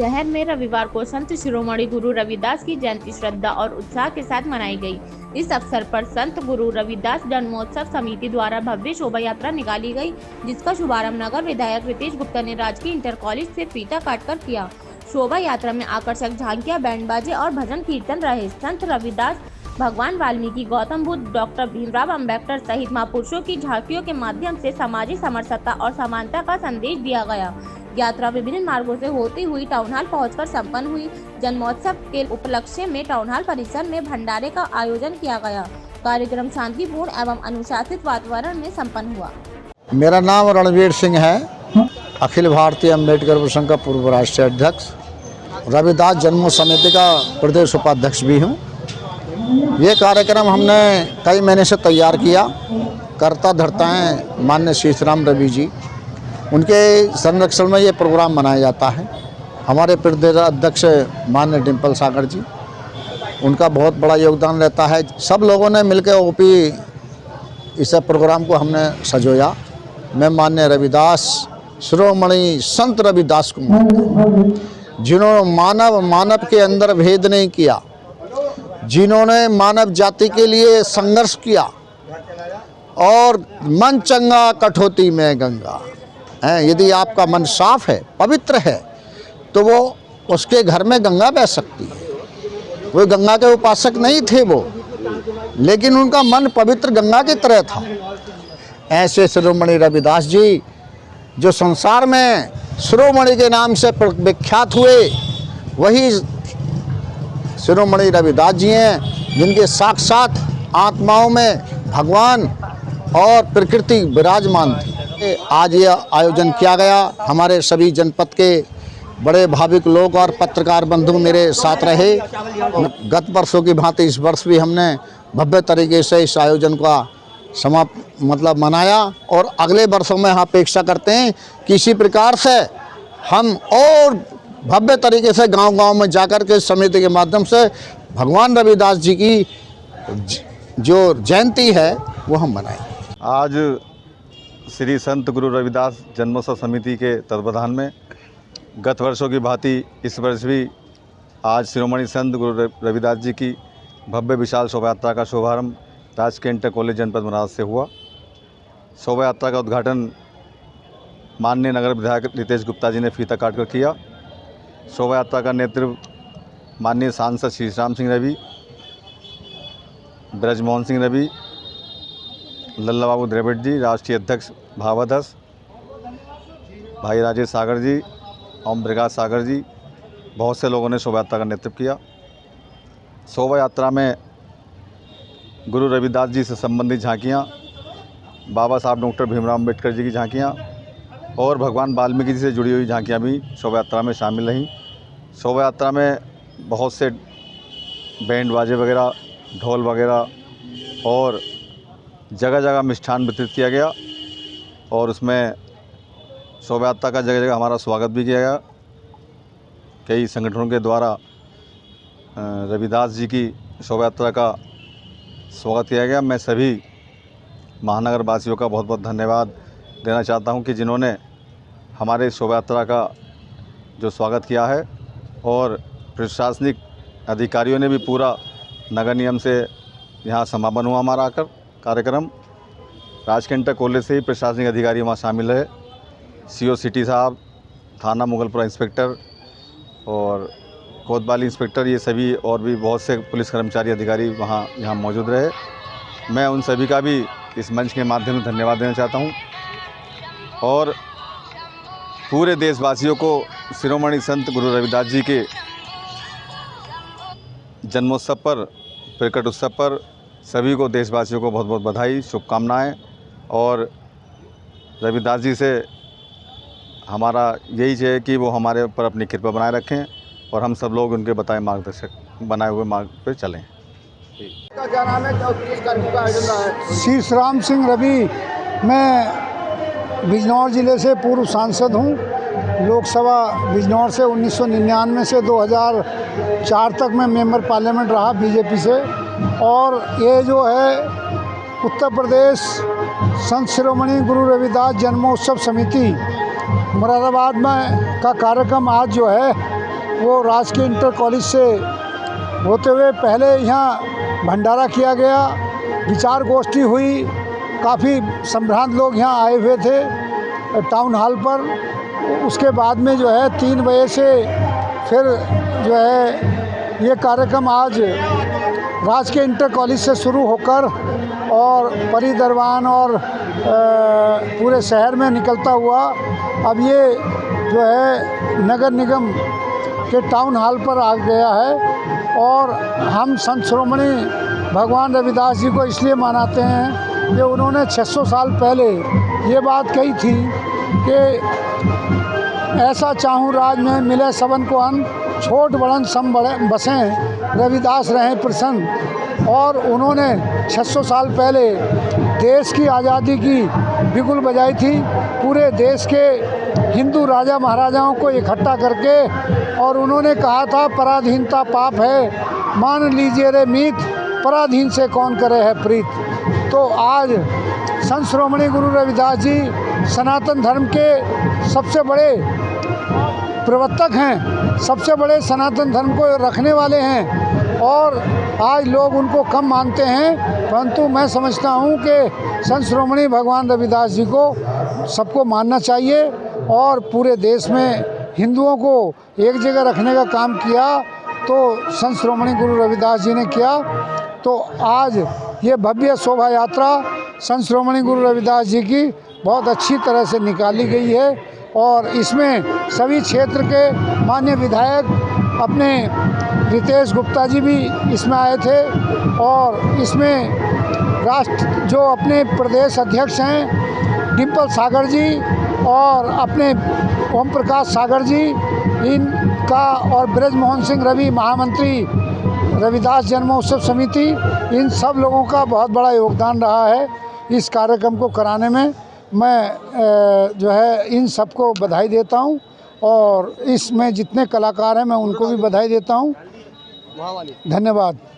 शहर में रविवार को संत शिरोमणि गुरु रविदास की जयंती श्रद्धा और उत्साह के साथ मनाई गई। इस अवसर पर संत गुरु रविदास जन्मोत्सव समिति द्वारा भव्य शोभा यात्रा निकाली गई, जिसका शुभारंभ नगर विधायक रितेश गुप्ता ने राजकीय इंटर कॉलेज से फीता काटकर किया। शोभा यात्रा में आकर्षक झांकियां, बैंड बाजे और भजन कीर्तन रहे। संत रविदास, भगवान वाल्मीकि, गौतम बुद्ध, डॉक्टर भीमराव अम्बेडकर सहित महापुरुषों की झांकियों के माध्यम से सामाजिक समरसता और समानता का संदेश दिया गया। यात्रा विभिन्न मार्गों से होती हुई टाउन हॉल पहुंचकर संपन्न हुई। जन्मोत्सव के उपलक्ष्य में टाउन हॉल परिसर में भंडारे का आयोजन किया गया। कार्यक्रम शांतिपूर्ण एवं अनुशासित वातावरण में संपन्न हुआ। मेरा नाम रणवीर सिंह है, अखिल भारतीय अम्बेडकर संघ का पूर्व राष्ट्रीय अध्यक्ष, रविदास जन्मोत्सव समिति का प्रदेश उपाध्यक्ष भी हूँ। ये कार्यक्रम हमने कई महीने से तैयार किया। कर्ता धर्ता हैं माननीय शीशराम रवि जी, उनके संरक्षण में ये प्रोग्राम मनाया जाता है। हमारे प्रदेश अध्यक्ष माननीय डिम्पल सागर जी, उनका बहुत बड़ा योगदान रहता है। सब लोगों ने मिलकर ओपी इस प्रोग्राम को हमने सजोया। मैं माननीय रविदास शिरोमणि संत रविदास को मानता हूँ, जिन्होंने मानव के अंदर भेद नहीं किया, जिन्होंने मानव जाति के लिए संघर्ष किया और मन चंगा कठौती में गंगा है। यदि आपका मन साफ है, पवित्र है, तो वो उसके घर में गंगा बह सकती है। वो गंगा के उपासक नहीं थे वो, लेकिन उनका मन पवित्र गंगा की तरह था। ऐसे शिरोमणि रविदास जी जो संसार में शिरोमणि के नाम से विख्यात हुए, वही शिरोमणि रविदास जी हैं जिनके साक्षात आत्माओं में भगवान और प्रकृति विराजमान थी। आज ये आयोजन किया गया। हमारे सभी जनपद के बड़े भाविक लोग और पत्रकार बंधु मेरे साथ रहे। गत वर्षों की भांति इस वर्ष भी हमने भव्य तरीके से इस आयोजन का मनाया और अगले वर्षों में हम अपेक्षा करते हैं कि इसी प्रकार से हम और भव्य तरीके से गांव-गांव में जाकर के समिति के माध्यम से भगवान रविदास जी की जो जयंती है वो हम मनाएं। आज श्री संत गुरु रविदास जन्मोत्सव समिति के तत्वाधान में गत वर्षों की भांति इस वर्ष भी आज शिरोमणि संत गुरु रविदास जी की भव्य विशाल शोभा यात्रा का शुभारंभ राजकीय इंटर कॉलेज जनपद मनाज से हुआ। शोभा यात्रा का उद्घाटन माननीय नगर विधायक रितेश गुप्ता जी ने फीता काटकर किया। शोभा यात्रा का नेतृत्व माननीय सांसद शीशराम सिंह रवि, ब्रजमोहन सिंह रवि, लल्ला बाबू द्रविड़ जी, राष्ट्रीय अध्यक्ष भावाधस, भाई राजेश सागर जी, ओम प्रकाश सागर जी, बहुत से लोगों ने शोभा यात्रा का नेतृत्व किया। शोभा यात्रा में गुरु रविदास जी से संबंधित झांकियाँ, बाबा साहब डॉक्टर भीमराव अम्बेडकर जी की झांकियाँ और भगवान वाल्मीकि जी से जुड़ी हुई झांकियाँ भी शोभा यात्रा में शामिल रहीं। शोभा यात्रा में बहुत से बैंड बाजे वगैरह, ढोल वगैरह और जगह जगह मिष्ठान वितरित किया गया और उसमें शोभा यात्रा का जगह जगह हमारा स्वागत भी किया गया। कई संगठनों के द्वारा रविदास जी की शोभा यात्रा का स्वागत किया गया। मैं सभी महानगर वासियों का बहुत बहुत धन्यवाद देना चाहता हूं कि जिन्होंने हमारे शोभा यात्रा का जो स्वागत किया है और प्रशासनिक अधिकारियों ने भी पूरा नगर नियम से यहाँ समापन हुआ हमारा आकर कार्यक्रम। राजकीय इंटर कॉलेज से ही प्रशासनिक अधिकारी वहाँ शामिल है, CO सिटी साहब, थाना मुगलपुरा इंस्पेक्टर और कोतवाली इंस्पेक्टर, ये सभी और भी बहुत से पुलिस कर्मचारी अधिकारी यहाँ मौजूद रहे। मैं उन सभी का भी इस मंच के माध्यम से धन्यवाद देना चाहता हूँ और पूरे देशवासियों को शिरोमणि संत गुरु रविदास जी के जन्मोत्सव पर, प्रकट उत्सव पर सभी को, देशवासियों को बहुत बहुत बधाई, शुभकामनाएं। और रविदास जी से हमारा यही है कि वो हमारे ऊपर अपनी कृपा बनाए रखें और हम सब लोग उनके बनाए हुए मार्ग पर चलें। क्या नाम है, किस कार्यक्रम का आयोजन रहा है? शीशराम सिंह रवि, मैं बिजनौर ज़िले से पूर्व सांसद हूँ। लोकसभा बिजनौर से 1999 से 2004 तक मैं मेंबर पार्लियामेंट रहा बीजेपी से। और ये जो है उत्तर प्रदेश संत शिरोमणि गुरु रविदास जन्मोत्सव समिति मुरादाबाद में का कार्यक्रम आज जो है वो राजकीय इंटर कॉलेज से होते हुए पहले यहाँ भंडारा किया गया, विचार गोष्ठी हुई, काफ़ी संभ्रांत लोग यहाँ आए हुए थे टाउन हॉल पर। उसके बाद में जो है 3 बजे से फिर जो है ये कार्यक्रम आज राजकीय इंटर कॉलेज से शुरू होकर और परिदरबार और पूरे शहर में निकलता हुआ अब ये जो है नगर निगम के टाउन हॉल पर आ गया है। और हम संत शिरोमणि भगवान रविदास जी को इसलिए मनाते हैं कि उन्होंने 600 साल पहले ये बात कही थी कि ऐसा चाहूँ राज में मिले सबन को अन्न, छोट बड़न सम बसें रविदास रहें प्रसन्न। और उन्होंने 600 साल पहले देश की आज़ादी की बिगुल बजाई थी, पूरे देश के हिंदू राजा महाराजाओं को इकट्ठा करके, और उन्होंने कहा था पराधीनता पाप है, मान लीजिए रे मीत, पराधीन से कौन करे है प्रीत। तो आज संत शिरोमणि गुरु रविदास जी सनातन धर्म के सबसे बड़े प्रवर्तक हैं, सबसे बड़े सनातन धर्म को रखने वाले हैं। और आज लोग उनको कम मानते हैं, परंतु मैं समझता हूँ कि संत शिरोमणि भगवान रविदास जी को सबको मानना चाहिए। और पूरे देश में हिंदुओं को एक जगह रखने का काम किया तो संत शिरोमणि गुरु रविदास जी ने किया। तो आज ये भव्य शोभा यात्रा संत शिरोमणि गुरु रविदास जी की बहुत अच्छी तरह से निकाली गई है। और इसमें सभी क्षेत्र के माननीय विधायक अपने रितेश गुप्ता जी भी इसमें आए थे। और इसमें राष्ट्र जो अपने प्रदेश अध्यक्ष हैं डिम्पल सागर जी और अपने ओम प्रकाश सागर जी इनका, और ब्रजमोहन सिंह रवि महामंत्री रविदास जन्मोत्सव समिति, इन सब लोगों का बहुत बड़ा योगदान रहा है इस कार्यक्रम को कराने में। मैं जो है इन सबको बधाई देता हूं, और इसमें जितने कलाकार हैं मैं उनको भी बधाई देता हूं। धन्यवाद।